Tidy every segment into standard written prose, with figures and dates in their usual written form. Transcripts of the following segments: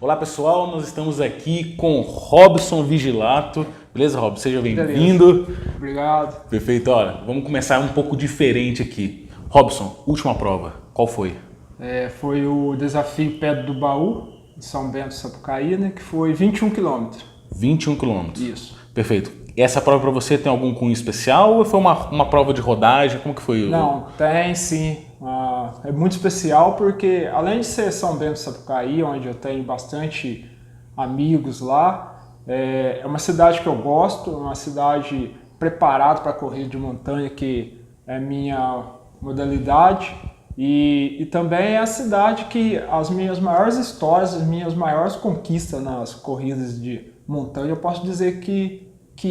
Olá pessoal, nós estamos aqui com Robson Vigilato. Beleza, Robson? Seja bem-vindo. Obrigado. Perfeito, olha, vamos começar um pouco diferente aqui. Robson, última prova, qual foi? Foi o desafio Pedra do Baú, em São Bento, Sapucaí, né, que foi 21 km. 21 km. Isso. Perfeito. E essa prova para você tem algum cunho especial ou foi uma prova de rodagem? Como que foi? Não, tem sim. É muito especial porque, além de ser São Bento, Sapucaí, onde eu tenho bastante amigos lá, é uma cidade que eu gosto, uma cidade preparada para corrida de montanha, que é minha modalidade. E também é a cidade que as minhas maiores histórias, as minhas maiores conquistas nas corridas de montanha, eu posso dizer que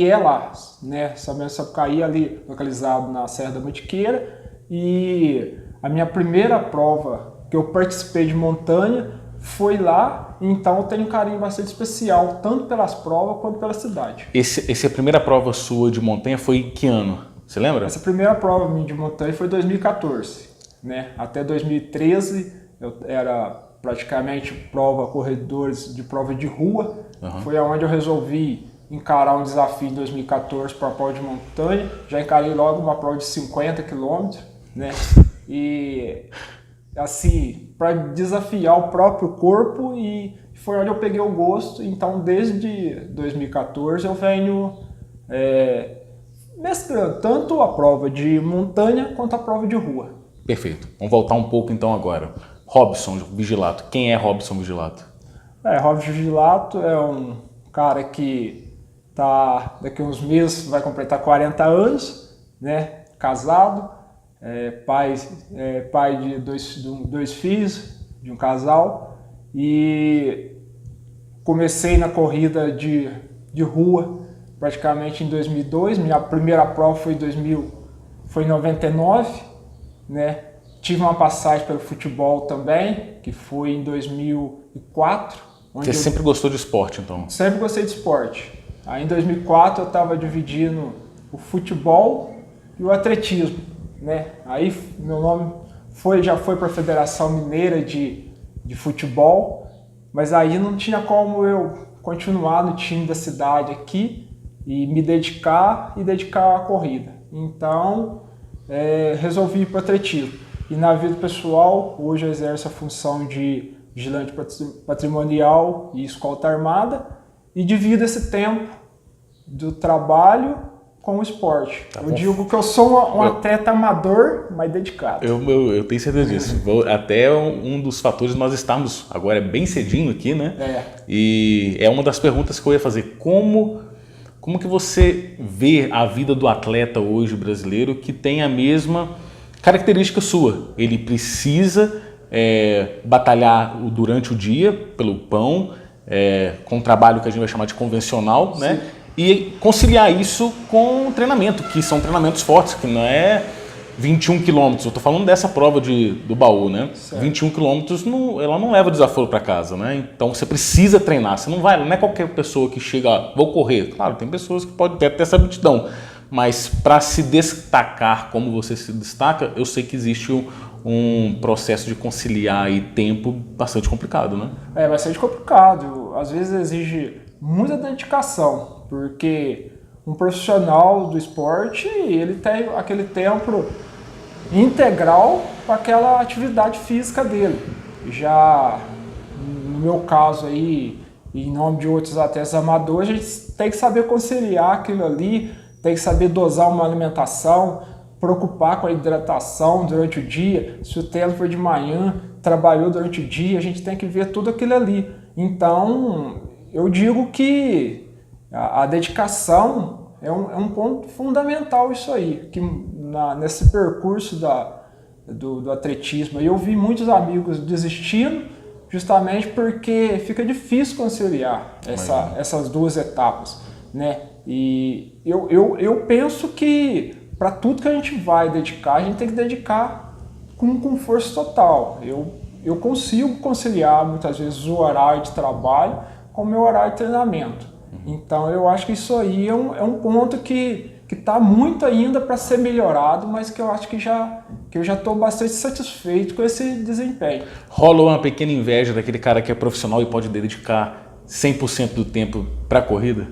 é lá, né? São Bento do Sapucaí, ali localizado na Serra da Mantiqueira. E a minha primeira prova que eu participei de montanha foi lá, então eu tenho um carinho bastante especial, tanto pelas provas quanto pela cidade. Essa primeira prova sua de montanha foi em que ano? Você lembra? Essa primeira prova minha de montanha foi em 2014. Né? Até 2013 eu era praticamente corredores de prova de rua. Foi onde eu resolvi encarar um desafio em 2014 para a prova de montanha. Já encarei logo uma prova de 50 km, né? E assim, para desafiar o próprio corpo, e foi onde eu peguei o gosto. Então desde 2014 eu venho mestrando tanto a prova de montanha quanto a prova de rua. Perfeito. Vamos voltar um pouco então agora. Robson Vigilato. Quem é Robson Vigilato? Robson Vigilato é um cara que daqui a uns meses vai completar 40 anos, né? Casado, pai de dois filhos, de um casal, e comecei na corrida de rua praticamente em 2002. Minha primeira prova foi em 99. Né? Tive uma passagem pelo futebol também, que foi em 2004. Você sempre gostou de esporte, então? Sempre gostei de esporte. Aí em 2004 eu estava dividindo o futebol e o atletismo. Né? Aí meu nome já foi para a Federação Mineira de Futebol, mas aí não tinha como eu continuar no time da cidade aqui e me dedicar à corrida. Então resolvi ir para o atletismo. E na vida pessoal, hoje eu exerço a função de vigilante patrimonial e escolta armada, e divido esse tempo do trabalho com o esporte. Eu digo que eu sou um atleta amador, mas dedicado. Eu tenho certeza disso. Até um dos fatores nós estamos agora bem cedinho aqui, né? E é uma das perguntas que eu ia fazer. Como que você vê a vida do atleta hoje brasileiro que tem a mesma característica sua? Ele precisa batalhar durante o dia pelo pão, com um trabalho que a gente vai chamar de convencional, né? E conciliar isso com treinamento, que são treinamentos fortes, que não é 21 quilômetros. Eu estou falando dessa prova do baú, né? Certo. 21 quilômetros, ela não leva desaforo para casa, né? Então você precisa treinar. Você não é qualquer pessoa que chega, vou correr. Claro, tem pessoas que podem ter essa aptidão, mas para se destacar como você se destaca, eu sei que existe um processo de conciliar aí tempo bastante complicado, né? É bastante complicado. Às vezes exige muita dedicação, porque um profissional do esporte, ele tem aquele tempo integral para aquela atividade física dele. Já no meu caso aí, em nome de outros atletas amadores, a gente tem que saber conciliar aquilo ali, tem que saber dosar uma alimentação, preocupar com a hidratação durante o dia. Se o treino for de manhã, trabalhou durante o dia, a gente tem que ver tudo aquilo ali. Então, eu digo que a dedicação é um ponto fundamental, isso aí, que nesse percurso do atletismo. Eu vi muitos amigos desistindo justamente porque fica difícil conciliar essas duas etapas, né? E eu penso que para tudo que a gente vai dedicar, a gente tem que dedicar com força total. Eu consigo conciliar muitas vezes o horário de trabalho com o meu horário de treinamento. Então eu acho que isso aí é um ponto que está muito ainda para ser melhorado, mas que eu acho que já que eu já estou bastante satisfeito com esse desempenho. Rola uma pequena inveja daquele cara que é profissional e pode dedicar 100% do tempo para a corrida?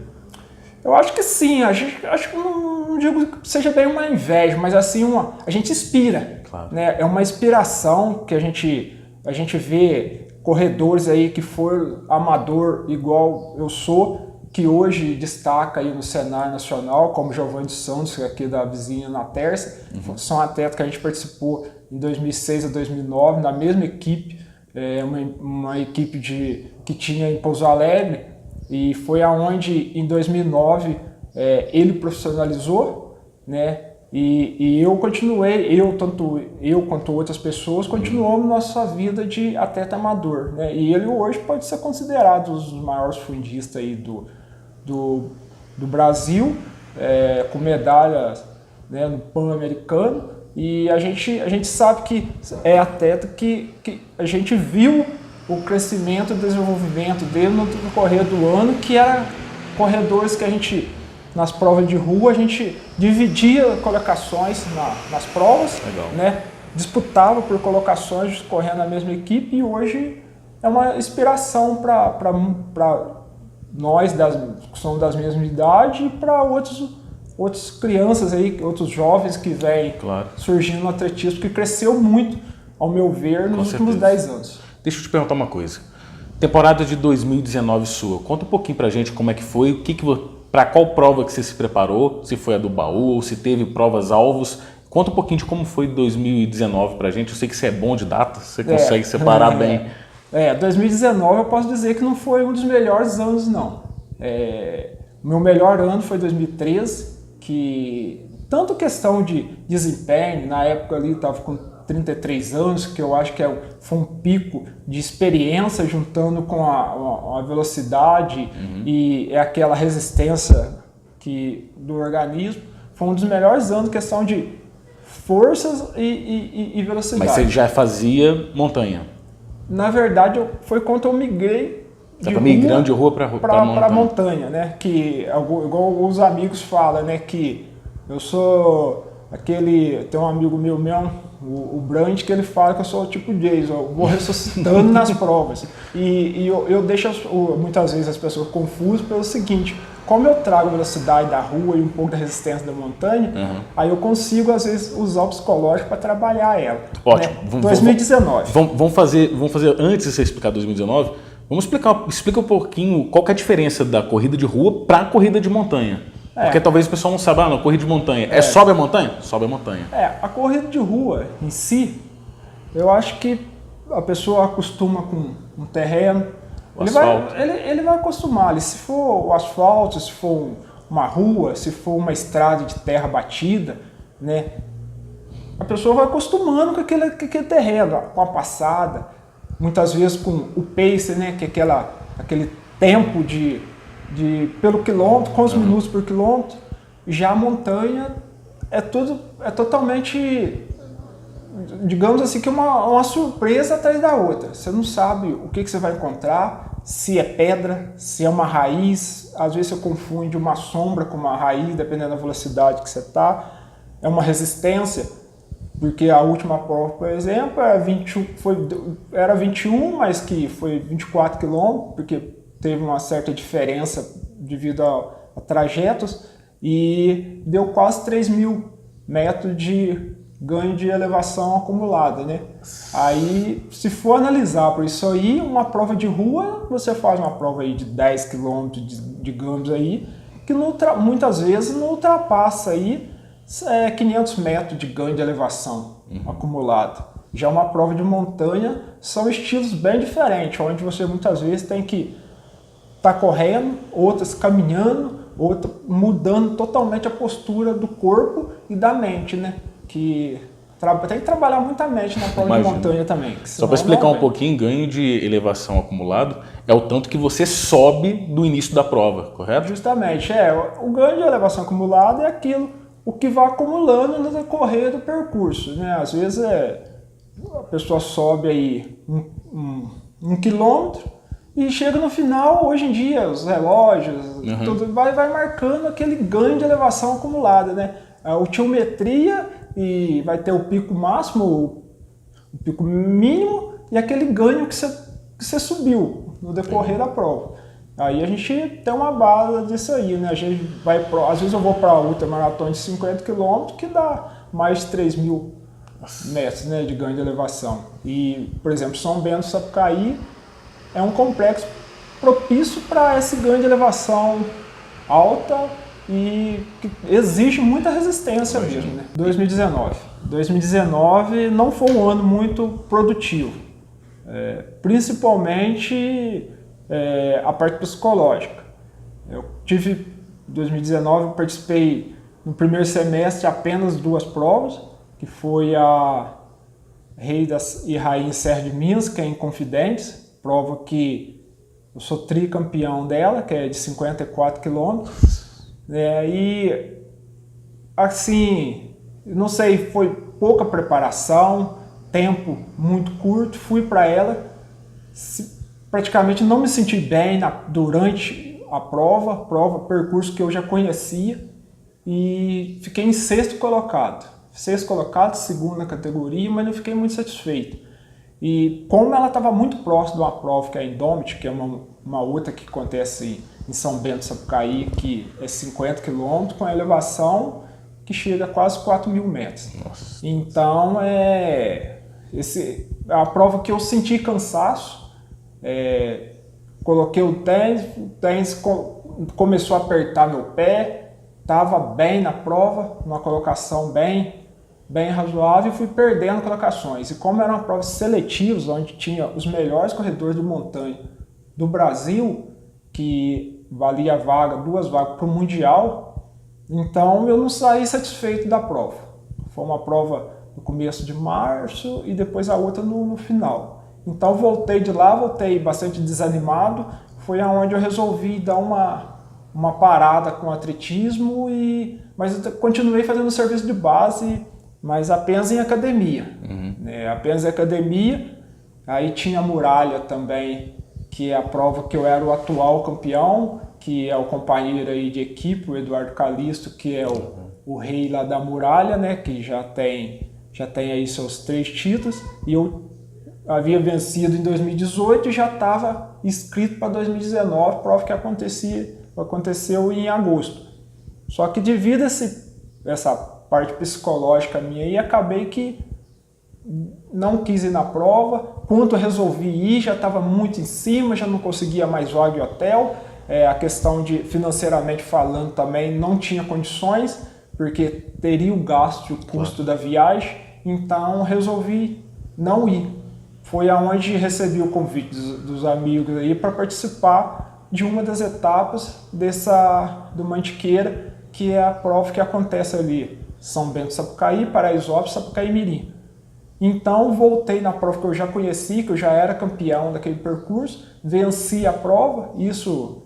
Eu acho que sim, acho que não digo que seja bem uma inveja, mas assim, a gente inspira. Claro. Né? É uma inspiração que a gente vê corredores aí que foram amador igual eu sou, que hoje destaca aí no cenário nacional, como Giovanni Santos, que é aqui da vizinha na Terça. São atletas que a gente participou em 2006 a 2009, na mesma equipe, uma equipe que tinha em Pouso Alegre, e foi aonde em 2009 ele profissionalizou, né? E eu continuei, tanto eu quanto outras pessoas, continuamos nossa vida de atleta amador, né? E ele hoje pode ser considerado um dos maiores fundistas aí do Brasil, com medalhas, né, no Pan-Americano, e a gente sabe que é atleta que a gente viu o crescimento e desenvolvimento dele no decorrer do ano, que era corredores que a gente, nas provas de rua, a gente dividia colocações nas provas, né, disputava por colocações correndo na mesma equipe, e hoje é uma inspiração para nós que somos das mesmas idades e para outras crianças aí, outros jovens que vêm surgindo no atletismo, que cresceu muito, ao meu ver, nos últimos 10 anos. Deixa eu te perguntar uma coisa. Temporada de 2019 sua, conta um pouquinho pra gente como é que foi, para qual prova que você se preparou, se foi a do baú ou se teve provas alvos. Conta um pouquinho de como foi 2019 pra gente. Eu sei que você é bom de data, você consegue separar bem. 2019 eu posso dizer que não foi um dos melhores anos, não. Meu melhor ano foi 2013, que tanto questão de desempenho, na época ali eu estava com 33 anos, que eu acho que foi um pico de experiência juntando com a velocidade e aquela resistência do organismo. Foi um dos melhores anos, questão de forças e velocidade. Mas você já fazia montanha? Na verdade, foi quando eu migrei migrando de rua para montanha, né? Que, igual alguns amigos falam, né? Que eu sou tem um amigo meu mesmo, o Brand, que ele fala que eu sou tipo Jason, eu vou ressuscitando nas provas. E eu deixo muitas vezes as pessoas confusas pelo seguinte: como eu trago a velocidade da rua e um pouco da resistência da montanha, aí eu consigo às vezes usar o psicológico para trabalhar ela. Ótimo. Né? 2019. Vamos fazer, antes de você explicar 2019, explica um pouquinho qual que é a diferença da corrida de rua para a corrida de montanha. Porque talvez o pessoal não saiba, corrida de montanha. Sobe a montanha? Sobe a montanha. A corrida de rua em si, eu acho que a pessoa acostuma com um terreno. Ele vai acostumar. Se for o asfalto, se for uma rua, se for uma estrada de terra batida, né, a pessoa vai acostumando com aquele terreno, com a passada, muitas vezes com o pace, né, que é aquele tempo pelo quilômetro, quantos minutos por quilômetro. Já a montanha é totalmente, digamos assim, que uma surpresa atrás da outra. Você não sabe o que você vai encontrar, se é pedra, se é uma raiz. Às vezes você confunde uma sombra com uma raiz, dependendo da velocidade que você está. É uma resistência, porque a última prova, por exemplo, era 21, mas que foi 24 quilômetros, porque teve uma certa diferença devido a trajetos, e deu quase 3.000 metros de ganho de elevação acumulada, né? Aí, se for analisar por isso aí, uma prova de rua, você faz uma prova aí de 10 km, digamos aí, que muitas vezes não ultrapassa aí 500 metros de ganho de elevação acumulado. Já uma prova de montanha são estilos bem diferentes, onde você muitas vezes tem que tá correndo, outras caminhando, outras mudando totalmente a postura do corpo e da mente, né? Que tem que trabalhar muito a mente na prova de montanha também. Só para explicar um pouquinho, ganho de elevação acumulado é o tanto que você sobe do início da prova, correto? Justamente, o ganho de elevação acumulada é aquilo, o que vai acumulando no decorrer do percurso, né? Às vezes a pessoa sobe aí um quilômetro, e chega no final, hoje em dia, os relógios, tudo vai marcando aquele ganho de elevação acumulada, né? A altiometria e vai ter o pico máximo, o pico mínimo e aquele ganho que você subiu no decorrer da prova. Aí a gente tem uma base disso aí, né? A gente vai às vezes eu vou para a ultramaratona de 50 km que dá mais de 3.000 metros, né, de ganho de elevação. E, por exemplo, São Bento do Sapucaí é um complexo propício para esse ganho de elevação alta e que exige muita resistência mesmo, né? 2019 não foi um ano muito produtivo, principalmente a parte psicológica. Eu tive, em 2019, eu participei no primeiro semestre apenas 2 provas, que foi a Rei e Rainha Serra de Minas, que é em Confidentes, prova que eu sou tricampeão dela, que é de 54 quilômetros. E, assim, não sei, foi pouca preparação, tempo muito curto, fui para ela, praticamente não me senti bem durante a prova, percurso que eu já conhecia, e fiquei em 6º colocado. 6º colocado, segundo na categoria, mas não fiquei muito satisfeito. E como ela estava muito próxima de uma prova que é a Indomit, que é uma outra que acontece em São Bento do Sapucaí, que é 50 km, com a elevação que chega a quase 4.000 metros. Nossa. Então, a prova que eu senti cansaço, coloquei o tênis começou a apertar meu pé, estava bem na prova, numa colocação bem razoável, e fui perdendo colocações. E como eram provas seletivas, onde tinha os melhores corredores de montanha do Brasil, que valia 2 vagas para o Mundial, então eu não saí satisfeito da prova. Foi uma prova no começo de março e depois a outra no final. Então voltei de lá, voltei bastante desanimado, foi aonde eu resolvi dar uma parada com o atletismo, mas eu continuei fazendo serviço de base, mas apenas em academia. Apenas em academia. Aí tinha a Muralha também, que é a prova que eu era o atual campeão, que é o companheiro aí de equipe, o Eduardo Calisto, que é o rei lá da Muralha, né, que já tem aí seus 3 títulos, e eu havia vencido em 2018 e já estava inscrito para 2019, prova que aconteceu em agosto. Só que devido a essa parte psicológica minha aí, acabei que não quis ir na prova. Quando eu resolvi ir, já estava muito em cima, já não conseguia mais vaga de hotel. A questão de, financeiramente falando, também não tinha condições, porque teria o gasto e o custo da viagem, então resolvi não ir. Foi aonde recebi o convite dos amigos aí para participar de uma das etapas do Mantiqueira, que é a prova que acontece ali, São Bento do Sapucaí, Paraisópolis, Sapucaí Mirim. Então voltei na prova que eu já conheci, que eu já era campeão daquele percurso, venci a prova, isso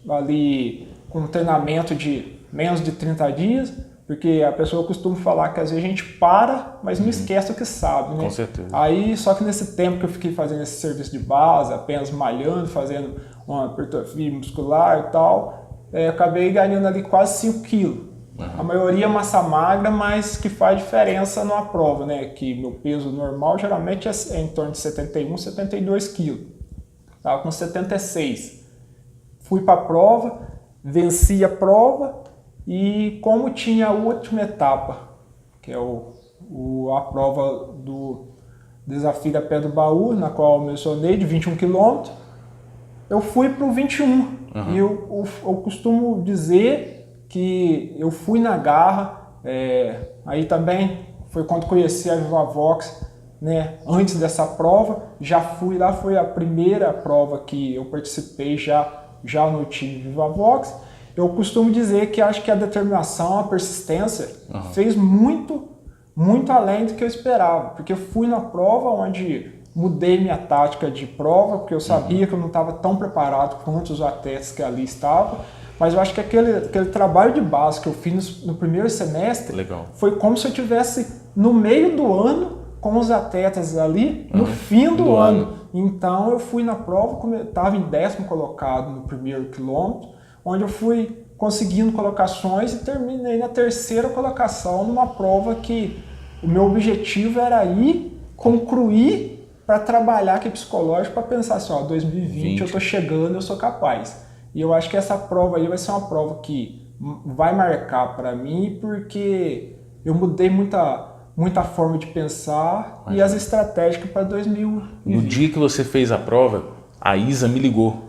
ali com um treinamento de menos de 30 dias, porque a pessoa costuma falar que às vezes a gente para, mas não esquece o que sabe, né? Com certeza. Aí, só que nesse tempo que eu fiquei fazendo esse serviço de base, apenas malhando, fazendo uma hipertrofia muscular e tal, acabei ganhando ali quase 5 quilos. A maioria massa magra, mas que faz diferença numa prova, né? Que meu peso normal geralmente é em torno de 71, 72 quilos. Estava com 76. Fui para a prova, venci a prova, e como tinha a última etapa, que é a prova do Desafio da Pedra do Baú, na qual eu mencionei, de 21 km, eu fui para o 21. E eu costumo dizer que eu fui na garra, aí também foi quando conheci a Vivavox, né? Antes dessa prova, já fui lá, foi a primeira prova que eu participei já no time Vivavox. Eu costumo dizer que acho que a determinação, a persistência fez muito além do que eu esperava, porque eu fui na prova onde mudei minha tática de prova, porque eu sabia que eu não estava tão preparado quanto os atletas que ali estavam, mas eu acho que aquele trabalho de base que eu fiz no primeiro semestre foi como se eu estivesse no meio do ano com os atletas ali no fim do ano. Então eu fui na prova, estava em 10º colocado no primeiro quilômetro, onde eu fui conseguindo colocações e terminei na 3ª colocação numa prova que o meu objetivo era ir concluir para trabalhar aqui psicológico, para pensar assim, ó, 2020 eu tô chegando, eu sou capaz. E eu acho que essa prova aí vai ser uma prova que vai marcar para mim, porque eu mudei muita forma de pensar e as estratégias para 2020. No dia que você fez a prova, a Isa me ligou.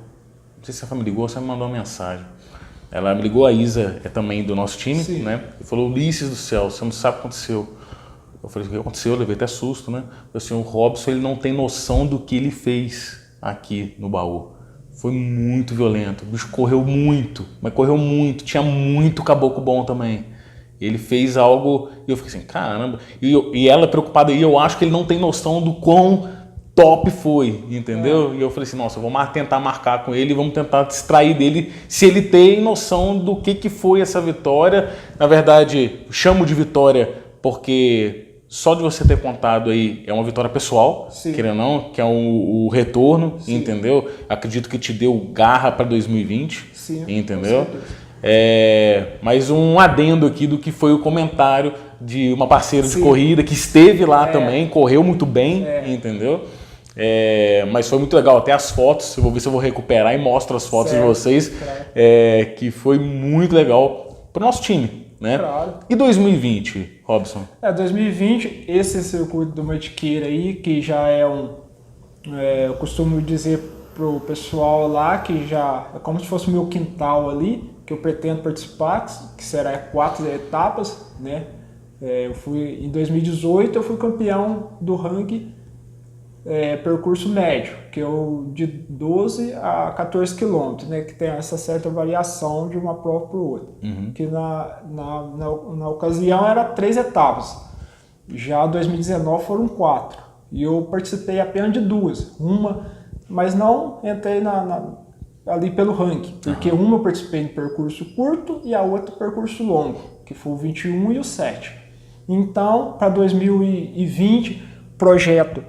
Não sei se ela me ligou ou se ela me mandou uma mensagem. Ela me ligou, a Isa é também do nosso time, Sim. né? E falou, Ulisses do céu, você não sabe o que aconteceu. Eu falei, o que aconteceu? Eu levei até susto, né? Eu falei assim, o Robson, ele não tem noção do que ele fez aqui no baú. Foi muito violento, o bicho correu muito, mas correu muito, tinha muito caboclo bom também. Ele fez algo, e eu fiquei assim, caramba. E ela preocupada, e eu acho que ele não tem noção do quão top foi, entendeu? E eu falei assim, nossa, vamos tentar marcar com ele, vamos tentar distrair dele, se ele tem noção do que foi essa vitória. Na verdade, chamo de vitória porque só de você ter contado aí é uma vitória pessoal, querendo ou não, que é o retorno, entendeu? Acredito que te deu garra para 2020, entendeu? Mais um adendo aqui do que foi o comentário de uma parceira de corrida que esteve lá também, correu muito bem, entendeu? Mas foi muito legal, até as fotos, eu vou ver se eu vou recuperar e mostro as fotos de vocês, que foi muito legal para o nosso time, né? Claro. E 2020, Robson? 2020, esse circuito do Mantiqueira aí, que já é eu costumo dizer pro pessoal lá que já é como se fosse o meu quintal ali, que eu pretendo participar, que será 4 etapas, né? Em 2018 eu fui campeão do ranking percurso médio, que é o de 12 a 14 quilômetros, né? Que tem essa certa variação de uma prova para outra. Que na ocasião era 3 etapas, já 2019 foram 4, e eu participei apenas de 2, mas não entrei ali pelo ranking, porque uma eu participei em percurso curto e a outra percurso longo, que foi o 21 e o 7. Então, para 2020, o projeto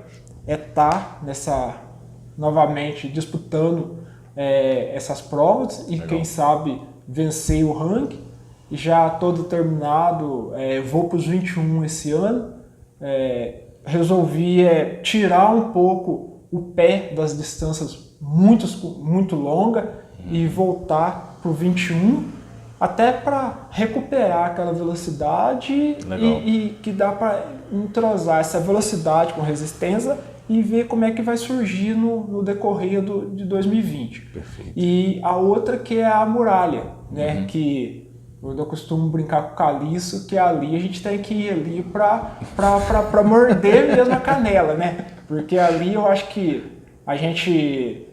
estar novamente disputando essas provas e quem sabe vencer o ranking. Já estou determinado, vou para os 21 esse ano, resolvi tirar um pouco o pé das distâncias muito longas e voltar para o 21, até para recuperar aquela velocidade e que dá para entrosar essa velocidade com resistência e ver como é que vai surgir no decorrer de 2020. Perfeito. E a outra que é a muralha, né? Que eu costumo brincar com o Caliço, que ali a gente tem que ir ali para morder mesmo a canela, né? Porque ali eu acho que a gente,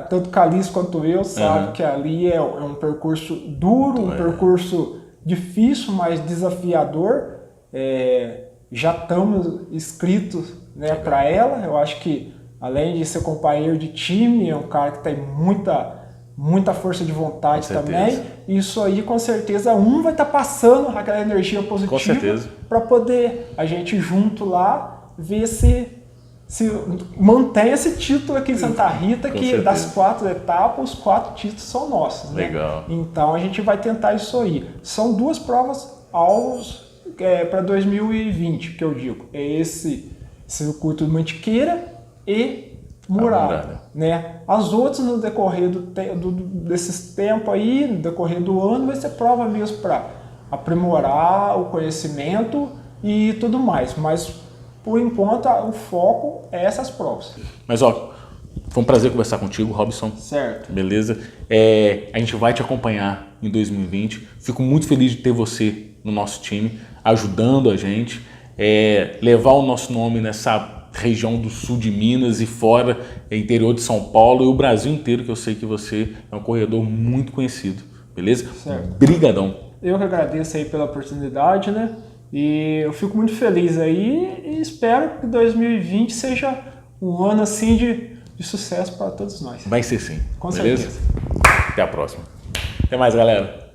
tanto Caliço quanto eu, sabe que ali é um percurso duro, um percurso difícil, mas desafiador. Já estamos inscritos, né, para ela. Eu acho que, além de ser companheiro de time, é um cara que tem muita força de vontade também. Isso aí, com certeza, vai estar passando aquela energia positiva para poder a gente junto lá ver se mantém esse título aqui em Santa Rita, que das 4 etapas, os 4 títulos são nossos. Legal. Né? Então a gente vai tentar isso aí. São 2 provas alvos para 2020, que eu digo. É esse circuito de Mantiqueira e Muralha. Né? As outras, no decorrer desses tempos aí, no decorrer do ano, vai ser prova mesmo para aprimorar o conhecimento e tudo mais. Mas, por enquanto, o foco é essas provas. Mas, foi um prazer conversar contigo, Robson. Certo. Beleza? A gente vai te acompanhar em 2020. Fico muito feliz de ter você no nosso time, ajudando a gente, levar o nosso nome nessa região do sul de Minas e fora, interior de São Paulo e o Brasil inteiro, que eu sei que você é um corredor muito conhecido. Beleza? Certo. Brigadão. Eu que agradeço aí pela oportunidade, né? E eu fico muito feliz aí e espero que 2020 seja um ano assim de sucesso para todos nós. Vai ser sim. Com beleza? certeza. Até a próxima. Até mais, galera.